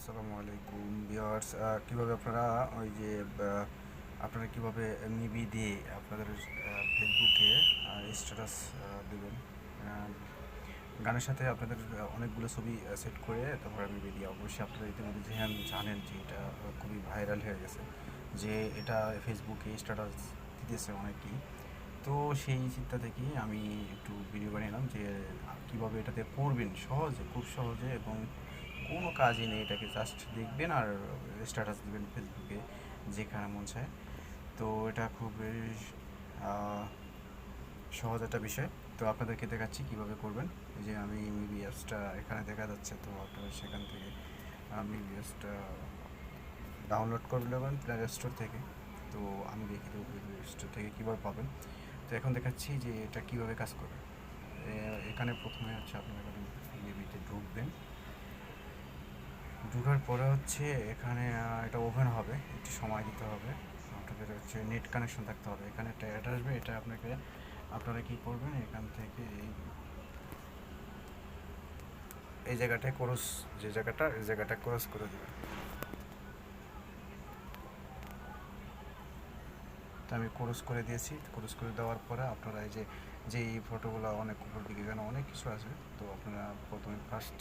আসসালামু আলাইকুম ভিউয়ার্স। কীভাবে আপনারা ওই যে আপনারা কীভাবে মিভি দিয়ে আপনাদের ফেসবুকে স্ট্যাটাস দেবেন, গানের সাথে আপনাদের অনেকগুলো ছবি সেট করে তারপরে মিভি দিয়ে। অবশ্যই আপনারা ইতিমধ্যে জানেন যে এটা খুবই ভাইরাল হয়ে গেছে, যে এটা ফেসবুকে স্ট্যাটাস দিতেছে অনেকেই। তো সেই চিন্তা থেকেই আমি একটু ভিডিও বানিয়েলাম যে কীভাবে এটাতে করবেন সহজে, খুব সহজে, এবং কোনো কাজই নেই, এটাকে জাস্ট দেখবেন আর স্ট্যাটাস দেবেন ফেসবুকে যেখানে মন চায়। তো এটা খুব সহজ একটা বিষয়। তো আপনাদেরকে দেখাচ্ছি কীভাবে করবেন। এই যে আমি মিভি অ্যাপসটা এখানে দেখা যাচ্ছে, তো আপনারা সেখান থেকে মিভি অ্যাপসটা ডাউনলোড করে নেবেন প্লে স্টোর থেকে। তো আমি দেখি দেবো প্লে স্টোর থেকে কীভাবে পাবেন। তো এখন দেখাচ্ছি যে এটা কীভাবে কাজ করবে। এখানে প্রথমে হচ্ছে আপনারা মিভিতে ঢুকবেন। ঢোকার পরে হচ্ছে এখানে এটা ওপেন হবে, একটু সময় দিতে হবে, আপনাদের হচ্ছে নেট কানেকশন থাকতে হবে। এখানে একটা অ্যাড আসবে, এটা আপনারা কী করবেন, এখান থেকে এই জায়গাটায় ক্রস, যে জায়গাটা এই জায়গাটা ক্রস করে দেবেন। তো আমি ক্রস করে দিয়েছি। ক্রস করে দেওয়ার পরে আপনারা এই ফটোগুলো অনেক উপর দিকে, এখানে অনেক কিছু আছে। তো আপনারা প্রথমে ফার্স্ট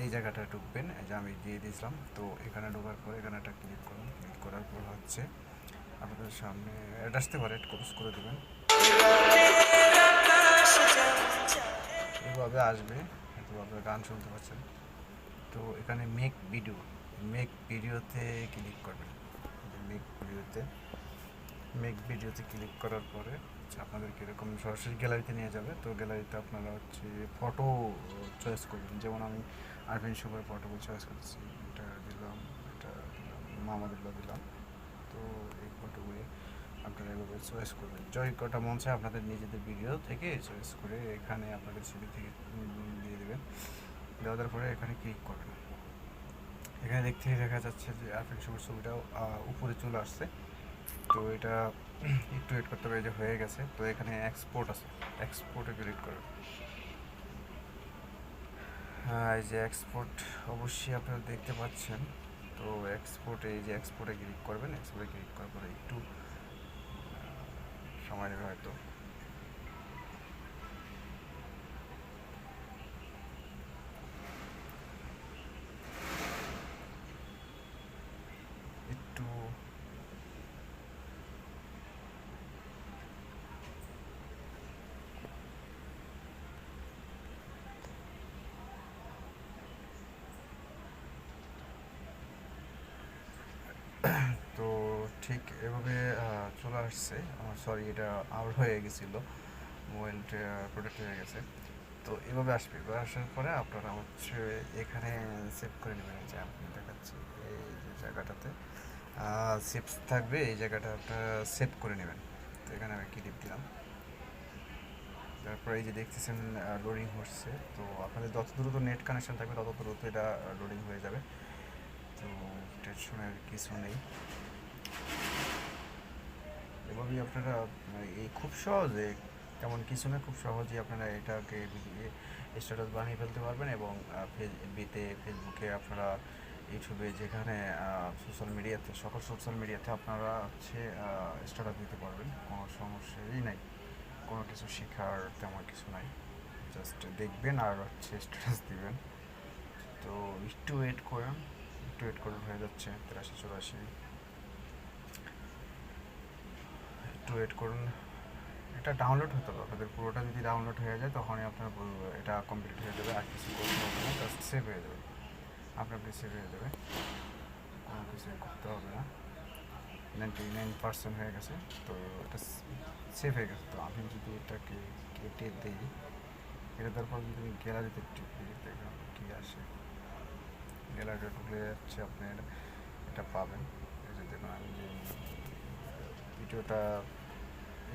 এই জায়গাটা ঢুকবেন, এই যে আমি দিয়ে দিয়েছিলাম। তো এখানে ঢোকার পরে এখানে একটা ক্লিক করুন। ক্লিক করার পর হচ্ছে আপনাদের সামনে অ্যাড আসতে পারে, ক্রস করে দেবেন, এভাবে আসবে। তো আপনারা গান শুনতে পাচ্ছেন। তো এখানে মেক ভিডিওতে ক্লিক করবেন। মেক ভিডিওতে ক্লিক করার পরে আপনাদেরকে এরকম সরাসরি গ্যালারিতে নিয়ে যাবে। তো গ্যালারিতে আপনারা হচ্ছে ফটো চয়েস করবেন। যেমন আমি আরভিন শুভের ফটোগুলো চয়েস করছি, এটা দিলাম, এটা দিলাম, মামাদুল্লাহ দিলাম। তো এই ফটোগুলি আপনারা এভাবে চয়েস করবেন। জয় কটা মন চায় আপনাদের নিজেদের ভিডিও থেকে চয়েস করে এখানে আপনাদের ছবি থেকে দিয়ে দেবেন। দেওয়ার পরে এখানে ক্লিক করবেন। এখানে দেখতে দেখা যাচ্ছে যে আরভিন শুভের ছবিটাও উপরে চলে আসছে। তো এটা একটু ওয়েট করতে হবে, যে হয়ে গেছে। তো এখানে এক্সপোর্ট আছে, এক্সপোর্টে ক্লিক করবেন। হ্যাঁ, এই যে এক্সপোর্ট অবশ্যই আপনারা দেখতে পাচ্ছেন। তো এক্সপোর্টে ক্লিক করবেন। এক্সপোর্টে ক্লিক করার পরে একটু সময় নেবে হয়তো। একটু তো ঠিক এভাবে চলে আসছে। আমার সরি, এটা আউট হয়ে গেছিলো, মোবাইলটা প্রোটেক্ট হয়ে গেছে। তো এভাবে আসবে। এবার আসার পরে আপনারা হচ্ছে এখানে সেভ করে নেবেন। যে আপনি দেখাচ্ছি এই যে জায়গাটাতে সেভ থাকবে, এই জায়গাটা আপনারা সেভ করে নেবেন। তো এখানে আমি ক্লিক দিলাম। তারপরে এই যে দেখতেছেন লোডিং হচ্ছে। তো আপনাদের যত দ্রুত নেট কানেকশন থাকবে তত দ্রুত এটা লোডিং হয়ে যাবে। তো টেনশনের কিছু নেই। এভাবেই আপনারা এই খুব সহজে, তেমন কিছু না, খুব সহজেই আপনারা এটাকে স্ট্যাটাস বানিয়ে ফেলতে পারবেন। এবং ফেসবুকে আপনারা, ইউটিউবে, যেখানে সকল সোশ্যাল মিডিয়াতে আপনারা হচ্ছে স্ট্যাটাস দিতে পারবেন। কোনো সমস্যাই নাই, কোনো কিছু শেখার তেমন কিছু নাই, জাস্ট দেখবেন আর হচ্ছে স্ট্যাটাস দিবেন। তো একটু ওয়েট করুন, হয়ে যাচ্ছে 83-84। একটু ওয়েট করুন, এটা ডাউনলোড হতে হবে আপনাদের। পুরোটা যদি ডাউনলোড হয়ে যায় তখনই আপনার এটা কমপ্লিট হয়ে যাবে। আর কিছু করতে হবে না, জাস্ট সেভ হয়ে যাবে, আপনার সেভ হয়ে যাবে, কোনো কিছু করতে হবে না। 99% হয়ে গেছে। তো এটা সেভ হয়ে গেছে। তো আমি যদি এটাকে কেটে দিই, এটা তারপর যদি গ্যালারিতে টিপি, দেখুন কী আসে। গ্যালারিতে ঢুকলে যাচ্ছে আপনার এটা পাবেন। এই যে দেখুন, আমি যে ভিডিওটা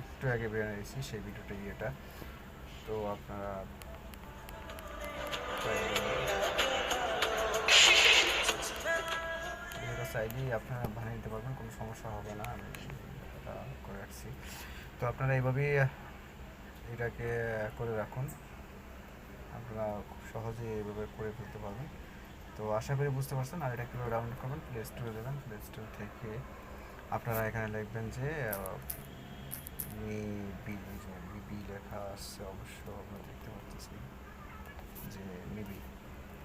একটু আগে বেরিয়েছি সেই ভিডিওটাই এটা। তো আপনারা চাইলেই আপনারা বানিয়ে নিতে পারবেন, কোনো সমস্যা হবে না। আমি এটা করে রাখছি। তো আপনারা এইভাবেই এটাকে করে রাখুন। আপনারা খুব সহজে এইভাবে করে ফেলতে পারবেন। তো আশা করি বুঝতে পারছেন। আর এটা কীভাবে ডাউনলোড করবেন, প্লে স্টোরে দেবেন, প্লে স্টোর থেকে আপনারা এখানে লিখবেন যে মিবি, যে মিবি লেখা আসছে, অবশ্য আপনারা দেখতে পাচ্ছেন যে মিবি।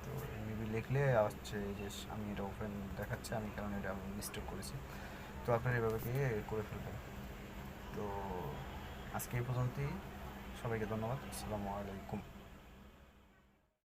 তো মিবি লিখলে আসছে যে আমি এটা ওপেন দেখাচ্ছে, আমি কারণ এটা আমি ইনস্টল করেছি। তো আপনারা এভাবে গিয়ে করে ফেলবেন। তো আজকে এই পর্যন্তই, সবাইকে ধন্যবাদ। আসসালামু আলাইকুম।